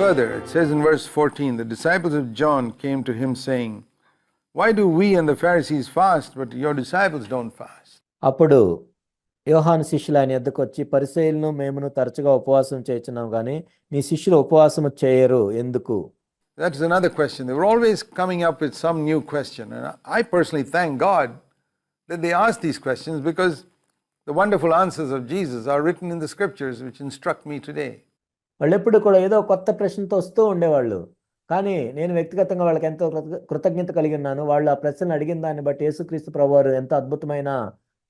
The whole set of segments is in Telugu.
further. It says in verse 14, the disciples of John came to him saying, "Why do we and the Pharisees fast, but your disciples don't fast?" అప్పుడు యోహాను శిష్యులు ఆయన యొద్దకు వచ్చి, పరిసయ్యులను మేమును తరచుగా ఉపవాసం చేయుచున్నాం కానీ నీ శిష్యులు ఉపవాసము చేయరు ఎందుకు? That's another question. They were always coming up with some new question. And I personally thank God that they ask these questions, because the wonderful answers of Jesus are written in the scriptures, which instruct me today. వాళ్ళు ఎప్పుడు కూడా ఏదో కొత్త ప్రశ్నతో వస్తూ ఉండేవాళ్ళు. కానీ నేను వ్యక్తిగతంగా వాళ్ళకి ఎంతో కృతజ్ఞత కలిగి ఉన్నాను. వాళ్ళు ఆ ప్రశ్నలు అడిగిన దాన్ని బట్టి యేసుక్రీస్తు ప్రభువారు ఎంతో అద్భుతమైన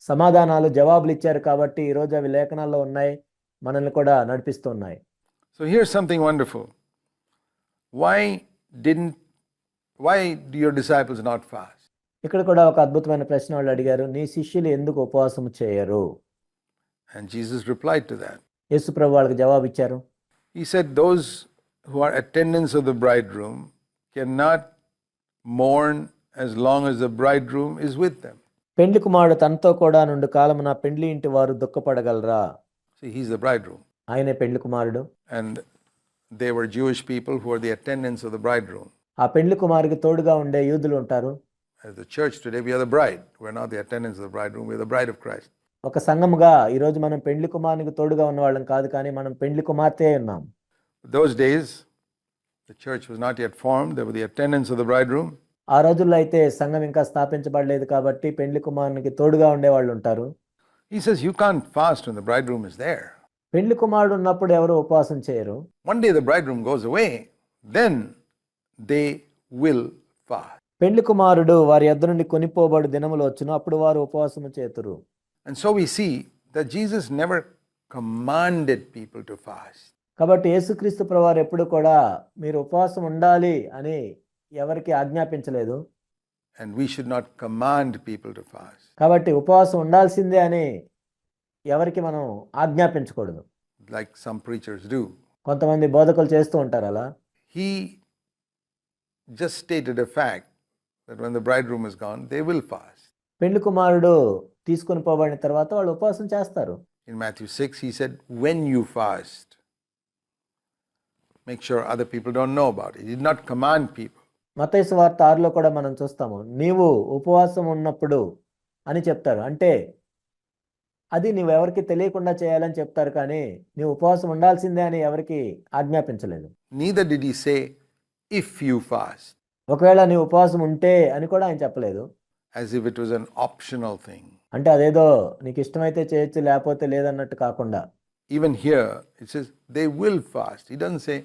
సమాధానాలు, జవాబులు ఇచ్చారు కాబట్టి ఈరోజు అవి లేఖనాల్లో ఉన్నాయి, మనల్ని కూడా నడిపిస్తూ ఉన్నాయి. So here's something wonderful. Why do your disciples not fast? ఇక్కడ కూడా ఒక అద్భుతమైన ప్రశ్న వాళ్ళు అడిగారు, నీ శిష్యులు ఎందుకు ఉపవాసం చేయరు? And Jesus replied to that. యేసు ప్రభు వాళ్ళకి జవాబు ఇచ్చారు. He said, those who are attendants of the bridegroom cannot mourn as long as the bridegroom is with them. పెండ్లి కుమారుడు తనతో కూడా నుండి కాలమున పెండ్లి ఇంటి వారు దుఃఖపడగలరా? See, he's the bridegroom. ఆయనే పెండ్లి కుమారుడు. And they were Jewish people who are the attendants of the bridegroom. ఆ పెండ్లి కుమారుడికి తోడుగా ఉండే యూదులు ఉంటారు. As the church today, we are the bride. We're not the attendants of the bridegroom. We're the bride of Christ. ఒక సంఘముగా ఈరోజు మనం పెండ్లి కుమారునికి తోడుగా ఉన్న వాళ్ళం కాదు, కానీ మనం పెండ్లి కుమార్తె ఉన్నాం. Those days, the church was not yet formed. They were the attendants of the bridegroom. ఆ రోజుల్లో అయితే సంఘం ఇంకా స్థాపించబడలేదు కాబట్టి పెండ్లి కుమారునికి తోడుగా ఉండేవాళ్ళు ఉంటారు. He says you can't fast when the bridegroom is there. పెండ్లి కుమారుడు ఉన్నప్పుడు ఎవరు ఉపవాసం చేయరు. One day the bridegroom goes away, then they will fast. పెండ్లి కుమారుడు వారి యొద్ద నుండి కొనిపోబడు దినములు వచ్చును, అప్పుడు వారు ఉపవాసము చేతురు. And so we see that Jesus never commanded people to fast. కాబట్టి యేసుక్రీస్తు ప్రభువారు ఎప్పుడు కూడా మీరు ఉపవాసం ఉండాలి అని ఎవరికి ఆజ్ఞాపించలేదు. And we should not command people to fast. కాబట్టి ఉపవాసం ఉండాల్సిందే అని ఎవరికి మనం ఆజ్ఞాపించకూడదు. Like some preachers do. కొంతమంది బోధకులు చేస్తూ ఉంటారు అలా. He just stated a fact that when the bridegroom is gone, they will fast. పెండ్లి కుమారుడు తీసుకొని పోబడిన తర్వాత వాళ్ళు ఉపవాసం చేస్తారు. In Matthew 6, he said, when you fast, make sure other people don't know about it. He did not command people. మత్తయి సువార్త 6లో కూడా మనం చూస్తాము, నీవు ఉపవాసం ఉన్నప్పుడు అని చెప్తారు. అంటే అది నీవు ఎవరికి తెలియకుండా చేయాలని చెప్తారు, కానీ నీవు ఉపవాసం ఉండాల్సిందే అని ఎవరికి ఆజ్ఞాపించలేదు. Neither did he say, if you fast. ఒకవేళ నీవు ఉపవాసం ఉంటే అని కూడా ఆయన చెప్పలేదు. As if it was an optional thing. అంటే అదేదో నీకు ఇష్టమైతే చేయొచ్చు లేకపోతే లేదన్నట్టు కాకుండా. Even here it says they will fast. He doesn't say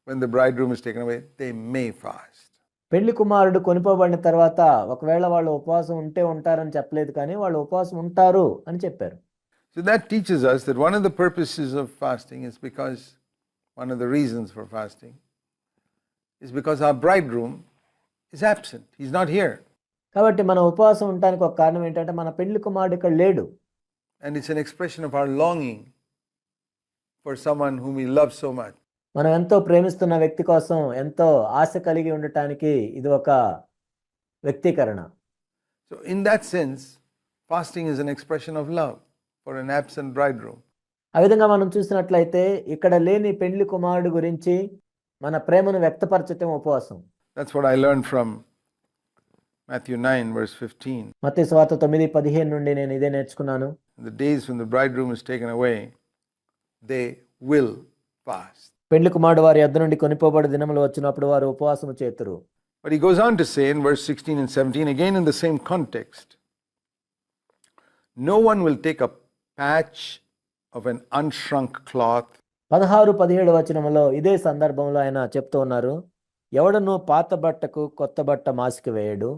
when the bridegroom is taken away, they may fast. పెళ్లి కుమారుడు కొనిపోబడిన తర్వాత ఒకవేళ వాళ్ళు ఉపవాసం ఉంటే ఉంటారని చెప్పలేదు, కానీ వాళ్ళు ఉపవాసం ఉంటారు అని చెప్పారు. So that teaches us that one of the purposes of fasting is because one of the reasons for fasting is because our bridegroom is absent. He's not here. కాబట్టి మనం ఉపవాసం ఉండడానికి ఒక కారణం ఏంటంటే మన పెళ్లి కుమారుడు ఇక్కడ లేడు. And it's an expression of our longing for someone whom we love so much. మనం ఎంతో ప్రేమిస్తున్న వ్యక్తి కోసం ఎంతో ఆశ కలిగి ఉండటానికి ఇది ఒక వ్యక్తీకరణ. So in that sense, fasting is an expression of love for an absent bridegroom. ఆ విధంగా మనం చూసినట్లయితే ఇక్కడ లేని పెళ్లి కుమారుడు గురించి మన ప్రేమను వ్యక్తపరచటం ఉపవాసం. That's what I learned from Matthew 9 verse 15. మత్తయి సువార్త 9:15 నుండి నేను ఇదే నేర్చుకున్నాను. The days when the bridegroom is taken away, they will fast. పెళ్లి కుమారుడు వారి యొద్ద నుండి కొనిపోబడి దినములు వచ్చినప్పుడు వారు ఉపవాసము చేతురు. But he goes on to say in verse 16 and 17, again in the same context, no one will take a patch of an unshrunk cloth. 16-17 వచనములో ఇదే సందర్భంలో ఆయన చెప్తూ ఉన్నారు, ఎవడను పాత బట్టకు కొత్త బట్ట మాసిక వేయడు.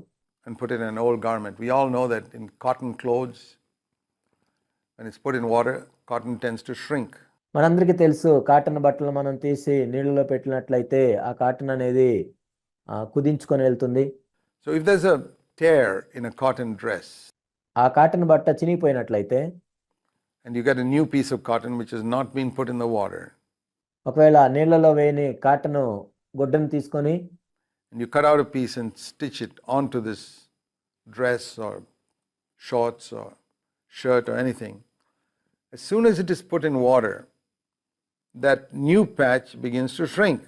And put it in an old garment. We all know that in cotton clothes, when it's put in water, cotton tends to shrink. మనందరికీ తెలుసు, కాటన్ బట్టలు మనం తీసి నీళ్ళలో పెట్టినట్లయితే ఆ కాటన్ అనేది కుదించుకొని వెళ్తుంది. So if there's a tear in a cotton dress, ఆ కాటన్ బట్ట చినిగిపోయినట్లయితే, and you get a new piece of cotton which has not been put in the water, ఒకవేళ నీళ్ళలో వేయని కాటన్ గుడ్డను తీసుకొని and you cut out a piece and stitch it onto this dress or shorts or shirt or anything, as soon as it is put in water, that new patch begins to shrink.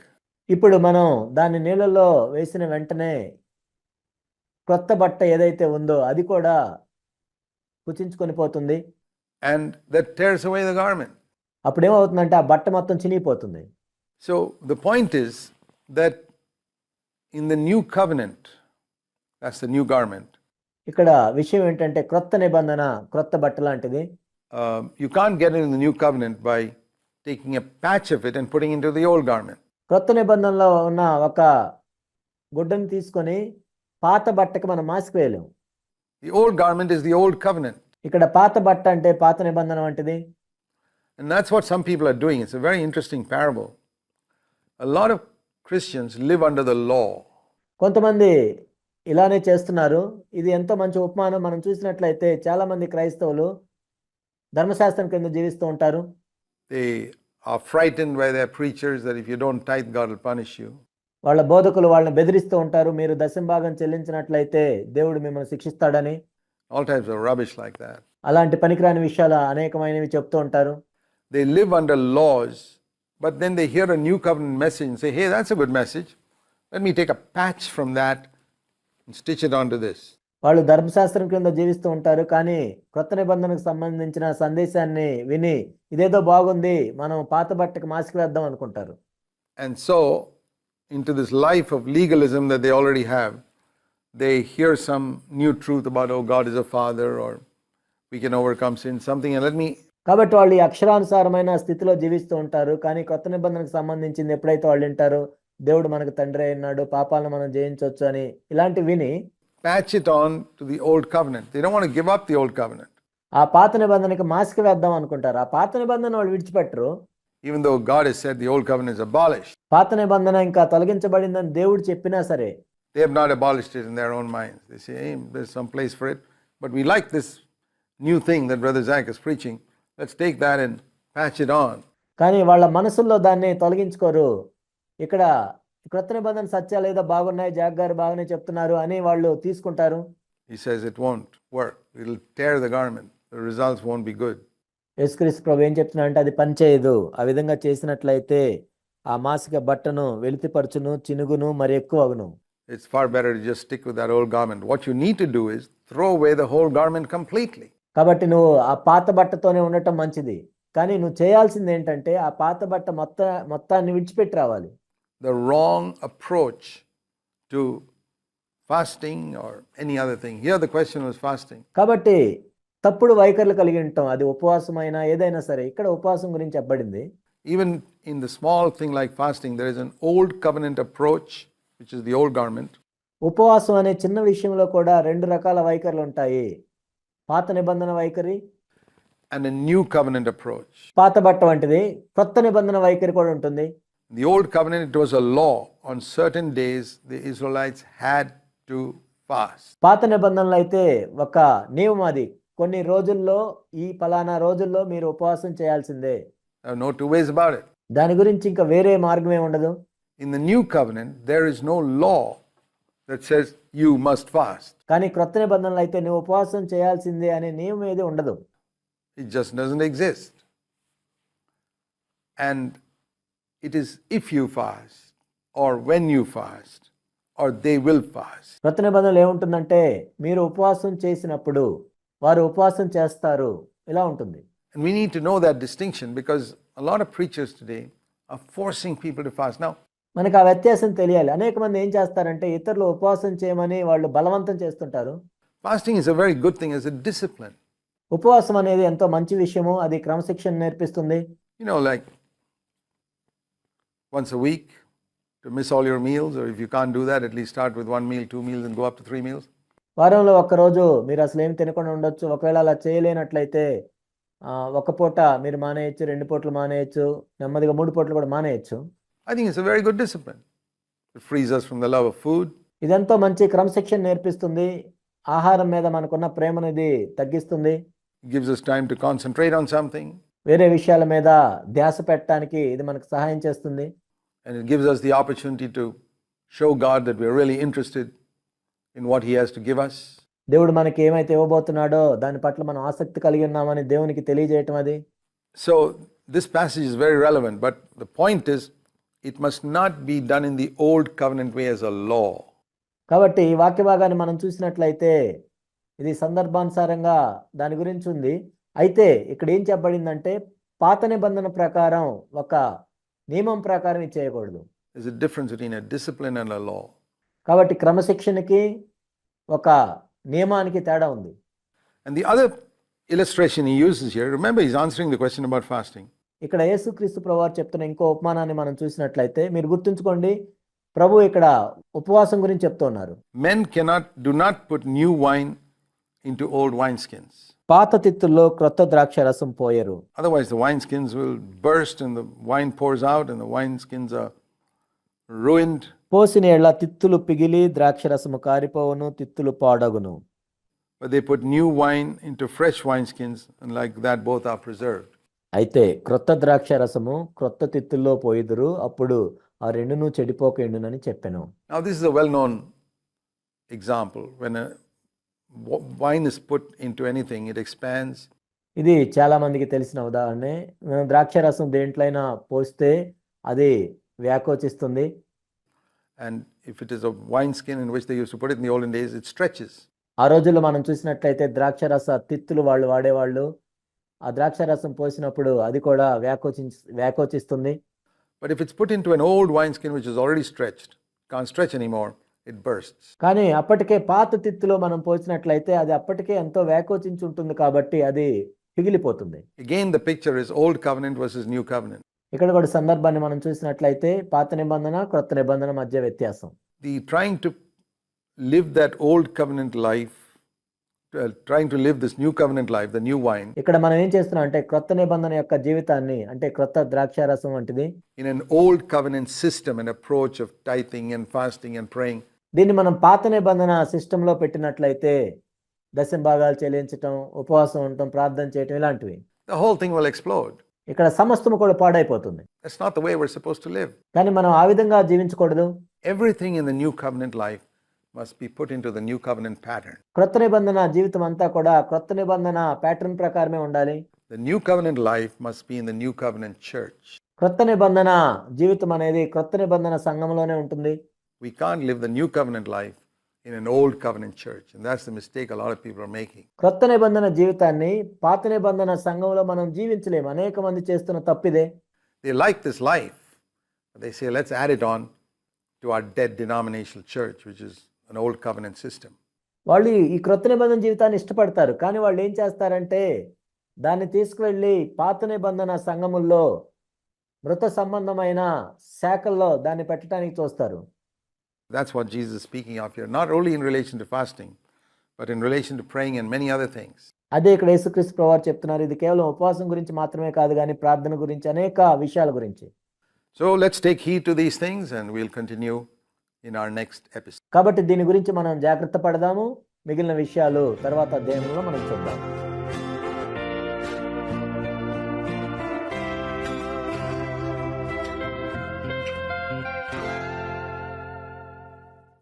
ఇప్పుడు మనం దాన్ని నీళ్ళలో వేసిన వెంటనే క్రొత్త బట్ట ఏదైతే ఉందో అది కూడా కుచించుకొని పోతుంది. and that tears away the garment. అప్పుడు ఏమవుతుందంటే ఆ బట్ట మొత్తం చినిగిపోతుంది. So the point is that in the new covenant, that's the new garment, ఇక్కడ విషయం ఏంటంటే క్రొత్త నిబంధన క్రొత్త బట్ట లాంటిది. you can't get into the new covenant by taking a patch of it and putting into the old garment. క్రొత్త నిబంధనలో ఉన్న ఒక గుడ్డని తీసుకొని పాత బట్టకి మనం mask వేయలేం. The old garment is the old covenant. ఇక్కడ పాత బట్ట అంటే పాత నిబంధన వంటిది. And that's what some people are doing. It's a very interesting parable. A lot of Christians live under the law. కొంతమంది ఇలానే చేస్తున్నారు. ఇది ఎంతో మంచి ఉపమానం. మనం చూసినట్లయితే చాలా మంది క్రైస్తవులు ధర్మశాస్త్రం కింద జీవిస్తూ ఉంటారు. They are frightened by their preachers that if you don't tithe, God will punish you. వాళ్ళ బోధకులు వాళ్ళని బెదిరిస్తూ ఉంటారు. మీరు దశంభాగం చెల్లించినట్లయితే దేవుడు మిమ్మల్ని శిక్షిస్తాడని. All types of rubbish like that. అలాంటి పనికిరాని విషయాలు అనేకమైనవి చెప్తూ ఉంటారు. They live under laws, but then they hear a new covenant message and say, hey, that's a good message. Let me take a patch from that and stitch it onto this. వాళ్ళు ధర్మశాస్త్రం కింద జీవిస్తూ ఉంటారు. కానీ క్రొత్త నిబంధనకు సంబంధించిన సందేశాన్ని విని ఇదేదో బాగుంది, మనం పాత బట్టకి మాస్క్ వేద్దాం అనుకుంటారు. And so, into this life of legalism that they already have, they hear some new truth about, oh, God is a father, or we can overcome sin, something, and let me. కాబట్టి వాళ్ళు ఈ అక్షరానుసారమైన స్థితిలో జీవిస్తూ ఉంటారు. కానీ కొత్త నిబంధనకు సంబంధించింది ఎప్పుడైతే వాళ్ళు వింటారో దేవుడు మనకు తండ్రి అయినాడు, పాపాలను మనం జయించవచ్చు అని ఇలాంటి విని patch it on to the old covenant. They don't want to give up the old covenant. ఆ పాత నిబంధనకి మాస్క్ వేద్దాం అనుకుంటారు. ఆ పాత నిబంధన వాళ్ళు విడిచిపెట్టరు. Even though God has said the old covenant is abolished, పాత నిబంధన ఇంకా తొలగించబడిందని దేవుడు చెప్పినా సరే they have not abolished it in their own minds. They say, hey, there's some place for it, but we like this new thing that Brother Zach is preaching. Let's take that and patch it on. కానీ వాళ్ళ మనసుల్లో దాన్ని తొలగించుకోరు. ఇక్కడ క్రొత్త నిబంధన సత్యాలు ఏదో బాగున్నాయి, జాగ్ గారు బాగానే చెప్తున్నారు అని వాళ్ళు తీసుకుంటారు. He says it won't work. It'll tear the garment. The results won't be good. యేసుక్రీస్తు ప్రభు ఏం చెప్తున్నారంటే అది పనిచేయదు. ఆ విధంగా చేసినట్లయితే ఆ మాసిక బట్టను వెలితిపరచును, చినుగును, మరి ఎక్కువ అగును. It's far better to just stick with that old garment. What you need to do is throw away the whole garment completely. కాబట్టి నువ్వు ఆ పాత బట్టతోనే ఉండటం మంచిది. కానీ నువ్వు చేయాల్సింది ఏంటంటే ఆ పాత బట్ట మొత్తాన్ని విడిచిపెట్టి రావాలి. The wrong approach to fasting or any other thing. Here the question was fasting. కాబట్టి తప్పుడు వైఖరులు కలిగి ఉంటాం. అది ఉపవాసమైనా ఏదైనా సరే. ఇక్కడ ఉపవాసం గురించి చెప్పబడింది. Even in the small thing like fasting, there is an old covenant approach, which is the old garment. ఉపవాసం అనే చిన్న విషయంలో కూడా రెండు రకాల వైఖరులు ఉంటాయి. పాత నిబంధన వైఖరి and a new covenant approach. పాత బట్ట వంటిది. కొత్త నిబంధన వైఖరి కూడా ఉంటుంది. The old covenant, it was a law. On certain days, the Israelites had to fast. పాత నిబంధనలు అయితే ఒక నియమం అది. కొన్ని రోజుల్లో ఈ పలానా రోజుల్లో మీరు ఉపవాసం చేయాల్సిందే. There are no two ways about it. దాని గురించి ఇంకా వేరే మార్గం ఏమి ఉండదు. In the new covenant, there is no law that says you must fast. కానీ క్రొత్త నిబంధనలు అయితే నువ్వు ఉపవాసం చేయాల్సిందే అనే నియమం ఏది ఉండదు. It just doesn't exist. And it is if you fast or when you fast or they will fast. క్రొత్త నిబంధనలు ఏముంటుందంటే మీరు ఉపవాసం చేసినప్పుడు వారు ఉపవాసం చేస్తారు ఇలా ఉంటుంది. And we need to know that distinction because a lot of preachers today are forcing people to fast. Now, మనకు ఆ వ్యత్యాసం తెలియాలి. అనేక మంది ఏం చేస్తారంటే ఇతరులు ఉపవాసం చేయమని వాళ్ళు బలవంతం చేస్తుంటారు. fasting is a very good thing as a discipline. ఉపవాసం అనేది ఎంతో మంచి విషయము. అది క్రమశిక్షణ నేర్పిస్తుంది. You know, like once a week to miss all your meals, or if you can't do that, at least start with 1 meal, 2 meals and go up to 3 meals. వారంలో ఒక్కరోజు మీరు అసలు ఏం తినకుండా ఉండొచ్చు. ఒకవేళ అలా చేయలేనట్లయితే ఒక పూట మీరు మానేయచ్చు, 2 పూటలు మానేయచ్చు, నెమ్మదిగా 3 పూటలు కూడా మానేయచ్చు. I think it's a very good discipline. It frees us from the love of food. ఇదంతా మంచి క్రమశిక్షణ నేర్పిస్తుంది. ఆహారం మీద మనకున్న ప్రేమను ఇది తగ్గిస్తుంది. It gives us time to concentrate on something. వేరే విషయాల మీద ధ్యాస పెట్టడానికి ఇది మనకు సహాయం చేస్తుంది. And it gives us the opportunity to show God that we are really interested in what He has to give us. దేవుడు మనకి ఏమైతే ఇవ్వబోతున్నాడో దాని పట్ల మనం ఆసక్తి కలిగి ఉన్నామని దేవునికి తెలియజేయటం అది. So this passage is very relevant, but the point is it must not be done in the old covenant way as a law. కాబట్టి ఈ వాక్య భాగాన్ని మనం చూసినట్లయితే ఇది సందర్భానుసారంగా దాని గురించి ఉంది. అయితే ఇక్కడ ఏం చెప్పబడిందంటే పాత నిబంధన ప్రకారం ఒక నియమం ప్రకారం ఇది చేయకూడదు. There's a difference between a discipline and a law. కాబట్టి క్రమశిక్షణకి ఒక నియమానికి తేడా ఉంది. And the other illustration he uses here, remember he's answering the question about fasting. ఇక్కడ యేసుక్రీస్తు ప్రభువారు చెప్తున్న ఇంకో ఉపమానాన్ని మనం చూసినట్లయితే మీరు గుర్తుంచుకోండి, ప్రభు ఇక్కడ ఉపవాసం గురించి చెప్తున్నారు. Men do not put new wine into old wineskins. పాత తిత్తుల్లో క్రొత్త ద్రాక్ష రసం పోయరు. Otherwise the wineskins will burst and the wine pours out and the wineskins are ruined. పోసిన ఎడల తిత్తులు పిగిలి ద్రాక్ష రసము కారిపోవును, తిత్తులు పాడగును. But they put new wine into fresh wineskins and like that both are preserved. అయితే క్రొత్త ద్రాక్ష రసము క్రొత్త తిత్తుల్లో పోయిదురు, అప్పుడు ఆ రెండును చెడిపోకేండునని చెప్పెను. Now this is a well-known example. When a wine is put into anything, it expands. ఇది చాలా మందికి తెలిసిన ఉదాహరణే. ద్రాక్ష రసం దేంట్లైనా పోస్తే అది వ్యాకోచిస్తుంది. And if it is a wine skin in which they used to put it in the olden days, it stretches. ఆ రోజుల్లో మనం చూసినట్లయితే ద్రాక్ష రస తిత్తులు వాళ్ళు వాడేవాళ్ళు. ఆ ద్రాక్ష రసం పోసినప్పుడు అది కూడా వ్యాకోచిస్తుంది. But if it's put into an old wine skin which is already stretched, can't stretch anymore, it bursts. కానీ అప్పటికే పాత తిత్తులో మనం పోసినట్లయితే అది అప్పటికే ఎంతో వ్యాకోచించి ఉంటుంది కాబట్టి అది పిగిలిపోతుంది. Again the picture is old covenant versus new covenant. ఇక్కడ కూడా సందర్భాన్ని మనం చూసినట్లయితే పాత నిబంధన క్రొత్త నిబంధన మధ్య వ్యత్యాసం. The trying to live that old covenant life, trying to live this new covenant life, the new wine. ఇక్కడ మనం ఏం చేస్తున్నాం అంటే క్రొత్త నిబంధన యొక్క జీవితాన్ని అంటే క్రొత్త ద్రాక్షారసం వంటిది in an old covenant system and approach of tithing and fasting and praying. దీన్ని మనం పాత నిబంధన సిస్టంలో పెట్టినట్లయితే దశమ భాగాలు చెల్లించటం, ఉపవాసం ఉండటం, ప్రార్థన చేయటం ఇలాంటివి. The whole thing will explode. ఇక్కడ సమస్తము కూడా పాడైపోతుంది. That's not the way we're supposed to live. కానీ మనం ఆ విధంగా జీవించకూడదు. Everything in the new covenant life must be put into the new covenant pattern. క్రొత్త నిబంధన జీవితం అంతా కూడా క్రొత్త నిబంధన ప్యాటర్న్ ప్రకారమే ఉండాలి. The new covenant life must be in the new covenant church. క్రొత్త నిబంధన జీవితం అనేది క్రొత్త నిబంధన సంఘంలోనే ఉంటుంది. We can't live the new covenant life in an old covenant church, and that's the mistake a lot of people are making. క్రొత్త నిబంధన జీవితాన్ని పాత నిబంధన సంఘంలో మనం జీవించలేము. అనేక మంది చేస్తున్న తప్పిదే. They like this life, but they say let's add it on to our dead denominational church, which is an old covenant system. వాళ్ళు ఈ క్రొత్త నిబంధన జీవితాన్ని ఇష్టపడతారు, కానీ వాళ్ళు ఏం చేస్తారంటే దాన్ని తీసుకువెళ్ళి పాత నిబంధన సంఘముల్లో మృత సంబంధమైన శాఖల్లో దాన్ని పెట్టడానికి చూస్తారు. That's what Jesus is speaking of here, not only in relation to fasting, but in relation to praying and many other things. అదే ఇక్కడ యేసుక్రీస్తు ప్రభువారు చెప్తున్నారు. ఇది కేవలం ఉపవాసం గురించి మాత్రమే కాదు, కానీ ప్రార్థన గురించి, అనేక విషయాల గురించి. So let's take heed to these things and we'll continue in our next episode. కాబట్టి దీని గురించి మనం జాగ్రత్త పడదాము. మిగిలిన విషయాలు తర్వాత అధ్యాయంలో మనం చూద్దాం.